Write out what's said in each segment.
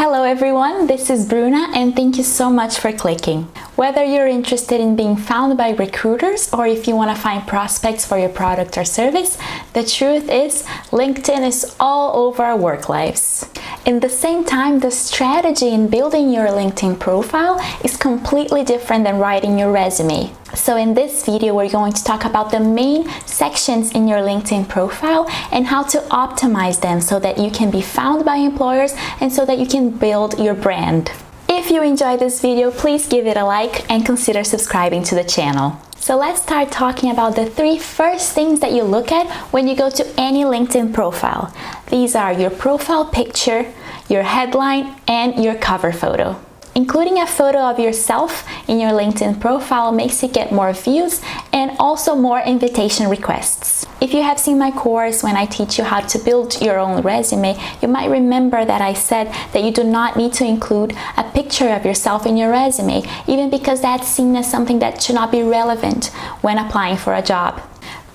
Hello everyone, this is Bruna and thank you so much for clicking. Whether you're interested in being found by recruiters or if you want to find prospects for your product or service, the truth is LinkedIn is all over our work lives. In the same time, the strategy in building your LinkedIn profile is completely different than writing your resume. So in this video, we're going to talk about the main sections in your LinkedIn profile and how to optimize them so that you can be found by employers and so that you can build your brand. If you enjoyed this video, please give it a like and consider subscribing to the channel. So let's start talking about the three first things that you look at when you go to any LinkedIn profile. These are your profile picture, your headline, and your cover photo. Including a photo of yourself in your LinkedIn profile makes it get more views and also more invitation requests. If you have seen my course when I teach you how to build your own resume, you might remember that I said that you do not need to include a picture of yourself in your resume, even because that's seen as something that should not be relevant when applying for a job.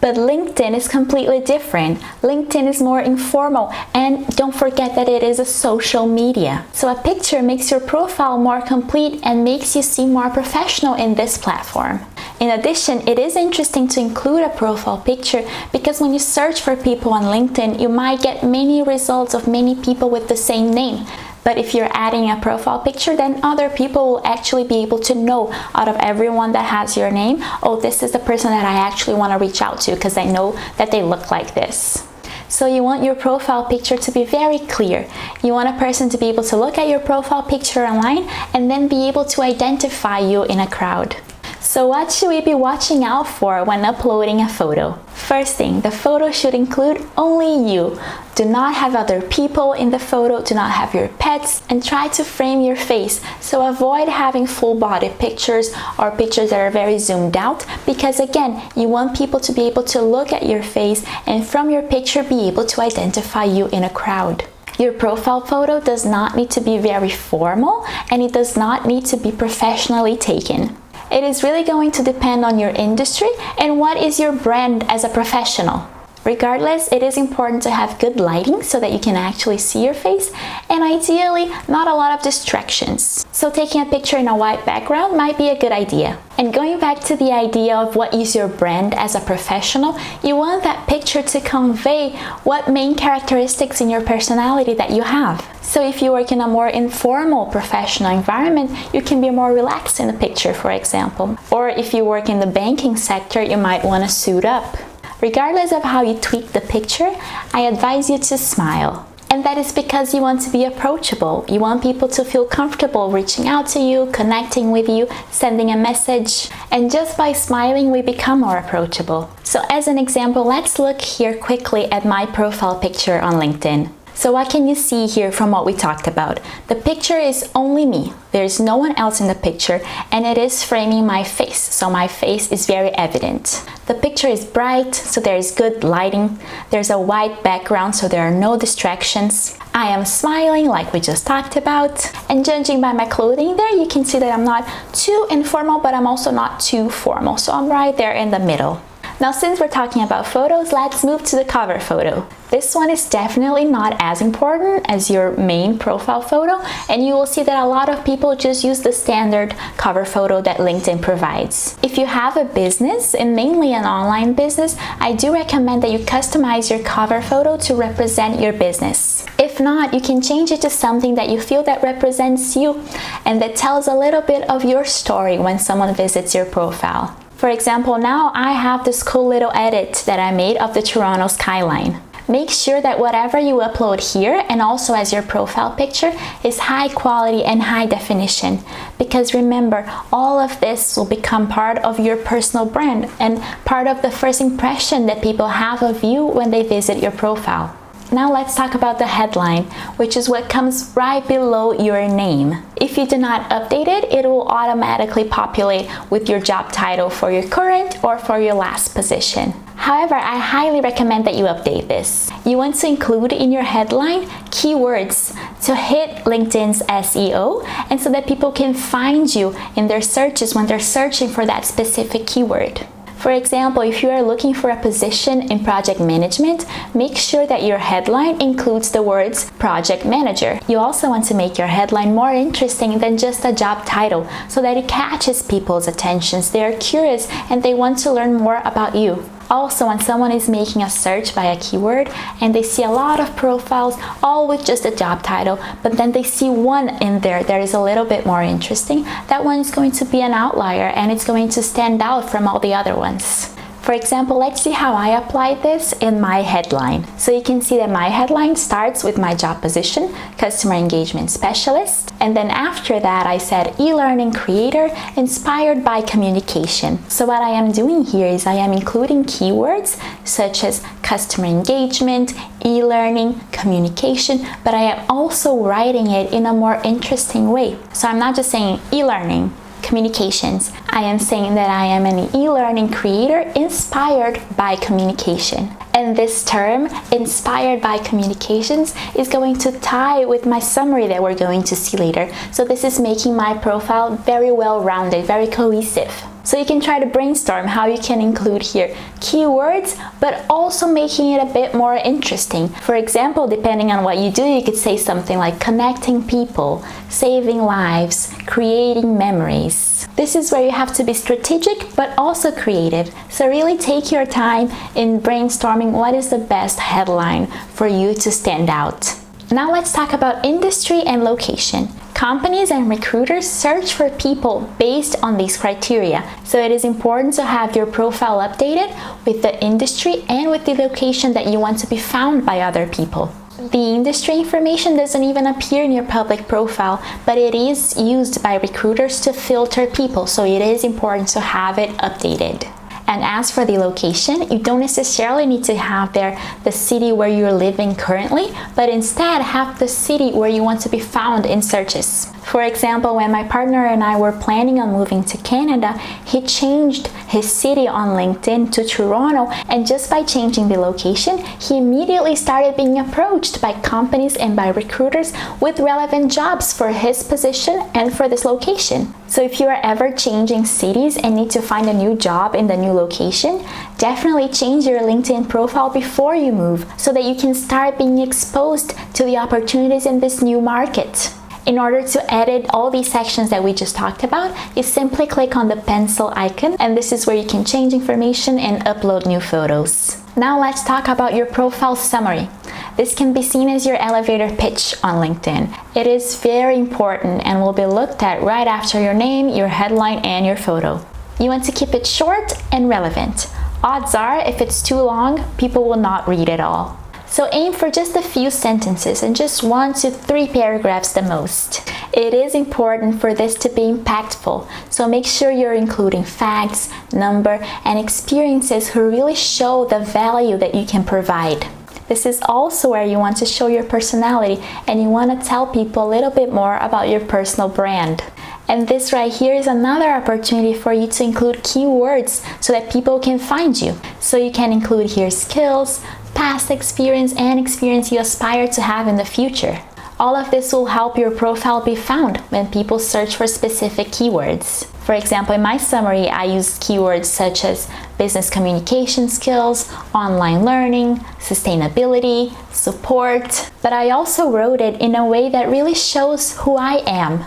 But LinkedIn is completely different. LinkedIn is more informal, and don't forget that it is a social media. So a picture makes your profile more complete and makes you seem more professional in this platform. In addition, it is interesting to include a profile picture because when you search for people on LinkedIn, you might get many results of many people with the same name. But if you're adding a profile picture, then other people will actually be able to know out of everyone that has your name, oh, this is the person that I actually want to reach out to because I know that they look like this. So you want your profile picture to be very clear. You want a person to be able to look at your profile picture online and then be able to identify you in a crowd. So what should we be watching out for when uploading a photo? First thing, the photo should include only you. Do not have other people in the photo, do not have your pets, and try to frame your face. So avoid having full body pictures or pictures that are very zoomed out because again, you want people to be able to look at your face and from your picture be able to identify you in a crowd. Your profile photo does not need to be very formal and it does not need to be professionally taken. It is really going to depend on your industry and what is your brand as a professional. Regardless, it is important to have good lighting so that you can actually see your face and ideally not a lot of distractions. So taking a picture in a white background might be a good idea. And going back to the idea of what is your brand as a professional, you want that picture to convey what main characteristics in your personality that you have. So if you work in a more informal professional environment, you can be more relaxed in the picture, for example. Or if you work in the banking sector, you might want to suit up. Regardless of how you tweak the picture, I advise you to smile. And that is because you want to be approachable. You want people to feel comfortable reaching out to you, connecting with you, sending a message. And just by smiling, we become more approachable. So as an example, let's look here quickly at my profile picture on LinkedIn. So what can you see here from what we talked about? The picture is only me. There's no one else in the picture and it is framing my face. So my face is very evident. The picture is bright, so there is good lighting. There's a white background, so there are no distractions. I am smiling like we just talked about. And judging by my clothing there, you can see that I'm not too informal, but I'm also not too formal. So I'm right there in the middle. Now, since we're talking about photos, let's move to the cover photo. This one is definitely not as important as your main profile photo, and you will see that a lot of people just use the standard cover photo that LinkedIn provides. If you have a business, and mainly an online business, I do recommend that you customize your cover photo to represent your business. If not, you can change it to something that you feel that represents you and that tells a little bit of your story when someone visits your profile. For example, now I have this cool little edit that I made of the Toronto skyline. Make sure that whatever you upload here and also as your profile picture is high quality and high definition. Because remember, all of this will become part of your personal brand and part of the first impression that people have of you when they visit your profile. Now let's talk about the headline, which is what comes right below your name. If you do not update it, it will automatically populate with your job title for your current or for your last position. However, I highly recommend that you update this. You want to include in your headline keywords to hit LinkedIn's SEO and so that people can find you in their searches when they're searching for that specific keyword. For example, if you are looking for a position in project management, make sure that your headline includes the words project manager. You also want to make your headline more interesting than just a job title so that it catches people's attentions. They are curious and they want to learn more about you. Also, when someone is making a search by a keyword and they see a lot of profiles all with just a job title, but then they see one in there that is a little bit more interesting, that one is going to be an outlier and it's going to stand out from all the other ones. For example, let's see how I applied this in my headline. So you can see that my headline starts with my job position, Customer Engagement Specialist, and then after that I said e-learning creator inspired by communication. So what I am doing here is I am including keywords such as customer engagement, e-learning, communication, but I am also writing it in a more interesting way. So I'm not just saying e-learning, communications. I am saying that I am an e-learning creator inspired by communication. And this term, inspired by communications, is going to tie with my summary that we're going to see later. So this is making my profile very well-rounded, very cohesive. So you can try to brainstorm how you can include here keywords, but also making it a bit more interesting. For example, depending on what you do, you could say something like connecting people, saving lives, creating memories. This is where you have to be strategic, but also creative. So really take your time in brainstorming what is the best headline for you to stand out. Now let's talk about industry and location. Companies and recruiters search for people based on these criteria, so it is important to have your profile updated with the industry and with the location that you want to be found by other people. The industry information doesn't even appear in your public profile, but it is used by recruiters to filter people, so it is important to have it updated. And as for the location, you don't necessarily need to have there the city where you're living currently, but instead have the city where you want to be found in searches. For example, when my partner and I were planning on moving to Canada, he changed his city on LinkedIn to Toronto, and just by changing the location, he immediately started being approached by companies and by recruiters with relevant jobs for his position and for this location. So if you are ever changing cities and need to find a new job in the new location, definitely change your LinkedIn profile before you move so that you can start being exposed to the opportunities in this new market. In order to edit all these sections that we just talked about, you simply click on the pencil icon, and this is where you can change information and upload new photos. Now let's talk about your profile summary. This can be seen as your elevator pitch on LinkedIn. It is very important and will be looked at right after your name, your headline, and your photo. You want to keep it short and relevant. Odds are, if it's too long, people will not read it all. So aim for just a few sentences and just 1 to 3 paragraphs the most. It is important for this to be impactful, so make sure you're including facts, number, and experiences who really show the value that you can provide. This is also where you want to show your personality and you want to tell people a little bit more about your personal brand. And this right here is another opportunity for you to include keywords so that people can find you. So you can include here skills, past experience, and experience you aspire to have in the future. All of this will help your profile be found when people search for specific keywords. For example, in my summary, I used keywords such as business communication skills, online learning, sustainability, support, but I also wrote it in a way that really shows who I am.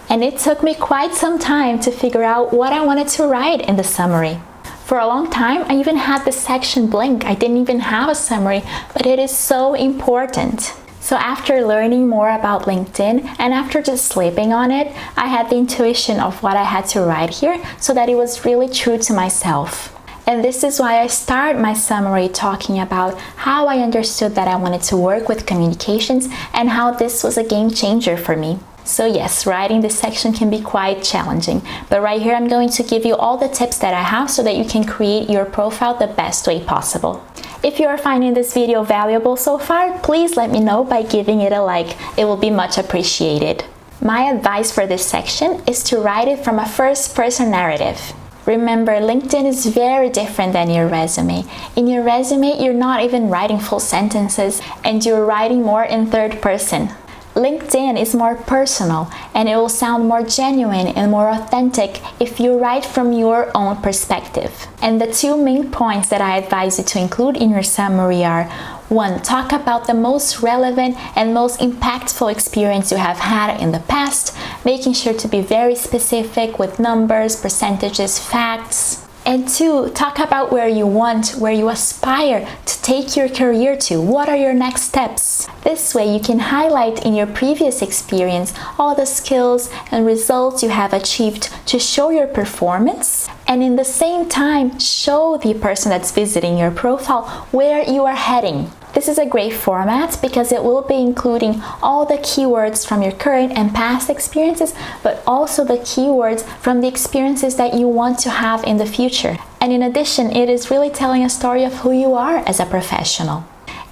And it took me quite some time to figure out what I wanted to write in the summary. For a long time, I even had this section blank. I didn't even have a summary, but it is so important. So after learning more about LinkedIn and after just sleeping on it, I had the intuition of what I had to write here so that it was really true to myself. And this is why I start my summary talking about how I understood that I wanted to work with communications and how this was a game changer for me. So yes, writing this section can be quite challenging, but right here I'm going to give you all the tips that I have so that you can create your profile the best way possible. If you are finding this video valuable so far, please let me know by giving it a like. It will be much appreciated. My advice for this section is to write it from a first-person narrative. Remember, LinkedIn is very different than your resume. In your resume, you're not even writing full sentences and you're writing more in third person. LinkedIn is more personal and it will sound more genuine and more authentic if you write from your own perspective. And the 2 main points that I advise you to include in your summary are: 1. Talk about the most relevant and most impactful experience you have had in the past, making sure to be very specific with numbers, percentages, facts. And 2, talk about where you want, where you aspire to take your career to. What are your next steps? This way you can highlight in your previous experience all the skills and results you have achieved to show your performance, and in the same time show the person that's visiting your profile where you are heading. This is a great format because it will be including all the keywords from your current and past experiences, but also the keywords from the experiences that you want to have in the future. And in addition, it is really telling a story of who you are as a professional.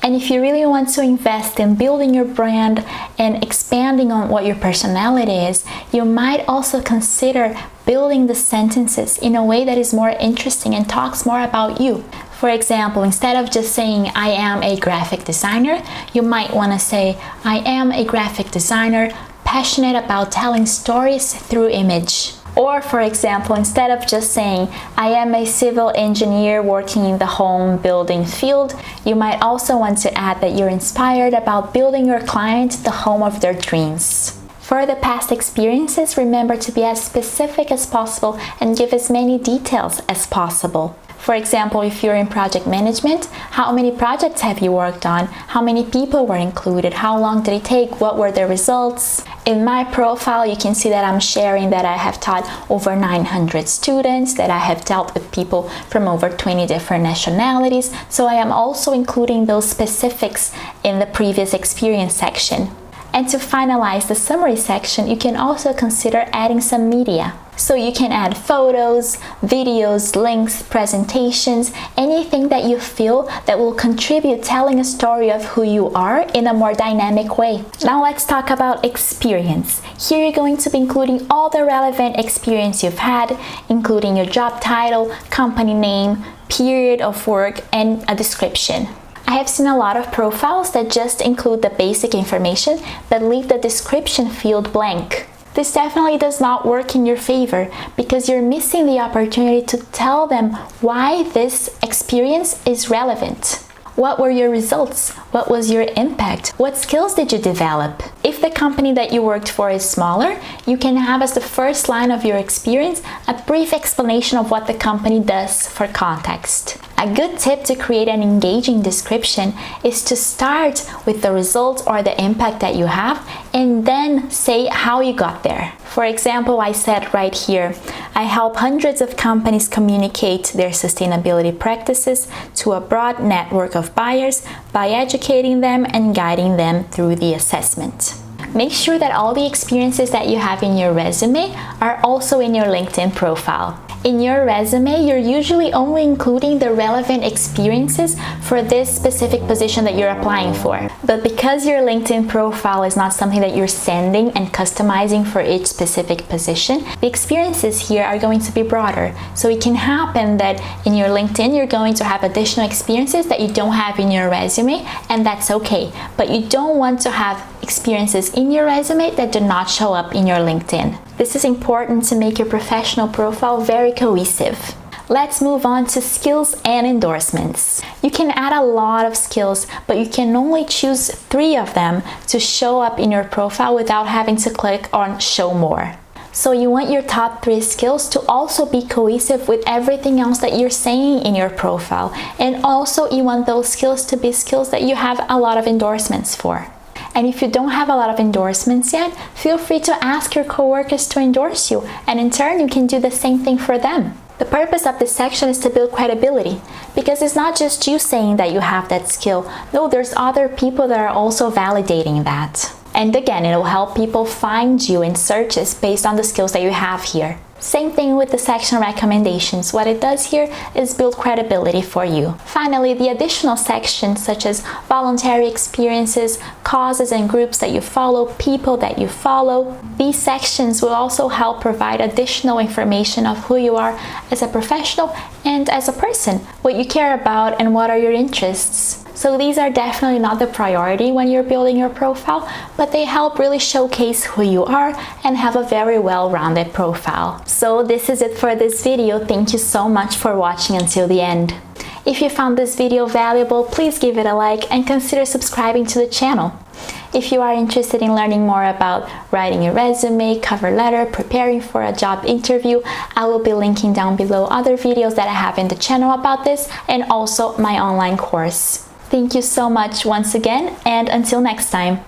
And if you really want to invest in building your brand and expanding on what your personality is, you might also consider building the sentences in a way that is more interesting and talks more about you. For example, instead of just saying, I am a graphic designer, you might want to say, I am a graphic designer passionate about telling stories through image. Or for example, instead of just saying, I am a civil engineer working in the home building field, you might also want to add that you're inspired about building your client the home of their dreams. For the past experiences, remember to be as specific as possible and give as many details as possible. For example, if you're in project management, how many projects have you worked on? How many people were included? How long did it take? What were the results? In my profile, you can see that I'm sharing that I have taught over 900 students, that I have dealt with people from over 20 different nationalities. So I am also including those specifics in the previous experience section. And to finalize the summary section, you can also consider adding some media. So you can add photos, videos, links, presentations, anything that you feel that will contribute telling a story of who you are in a more dynamic way. Now let's talk about experience. Here you're going to be including all the relevant experience you've had, including your job title, company name, period of work, and a description. I have seen a lot of profiles that just include the basic information but leave the description field blank. This definitely does not work in your favor because you're missing the opportunity to tell them why this experience is relevant. What were your results? What was your impact? What skills did you develop? If the company that you worked for is smaller, you can have as the first line of your experience a brief explanation of what the company does for context. A good tip to create an engaging description is to start with the results or the impact that you have and then say how you got there. For example, I said right here, I help hundreds of companies communicate their sustainability practices to a broad network of buyers by educating them and guiding them through the assessment. Make sure that all the experiences that you have in your resume are also in your LinkedIn profile. In your resume, you're usually only including the relevant experiences for this specific position that you're applying for. But because your LinkedIn profile is not something that you're sending and customizing for each specific position, the experiences here are going to be broader. So it can happen that in your LinkedIn, you're going to have additional experiences that you don't have in your resume, and that's okay. But you don't want to have experiences in your resume that do not show up in your LinkedIn. This is important to make your professional profile very cohesive. Let's move on to skills and endorsements. You can add a lot of skills, but you can only choose 3 of them to show up in your profile without having to click on show more. So you want your top 3 skills to also be cohesive with everything else that you're saying in your profile. And also you want those skills to be skills that you have a lot of endorsements for. And if you don't have a lot of endorsements yet, feel free to ask your coworkers to endorse you, and in turn you can do the same thing for them. The purpose of this section is to build credibility, because it's not just you saying that you have that skill. No, there's other people that are also validating that. And again, it will help people find you in searches based on the skills that you have here. Same thing with the section recommendations. What it does here is build credibility for you. Finally, the additional sections such as voluntary experiences, causes and groups that you follow, people that you follow. These sections will also help provide additional information of who you are as a professional and as a person, what you care about and what are your interests. So these are definitely not the priority when you're building your profile, but they help really showcase who you are and have a very well-rounded profile. So this is it for this video. Thank you so much for watching until the end. If you found this video valuable, please give it a like and consider subscribing to the channel. If you are interested in learning more about writing a resume, cover letter, preparing for a job interview, I will be linking down below other videos that I have in the channel about this, and also my online course. Thank you so much once again, and until next time.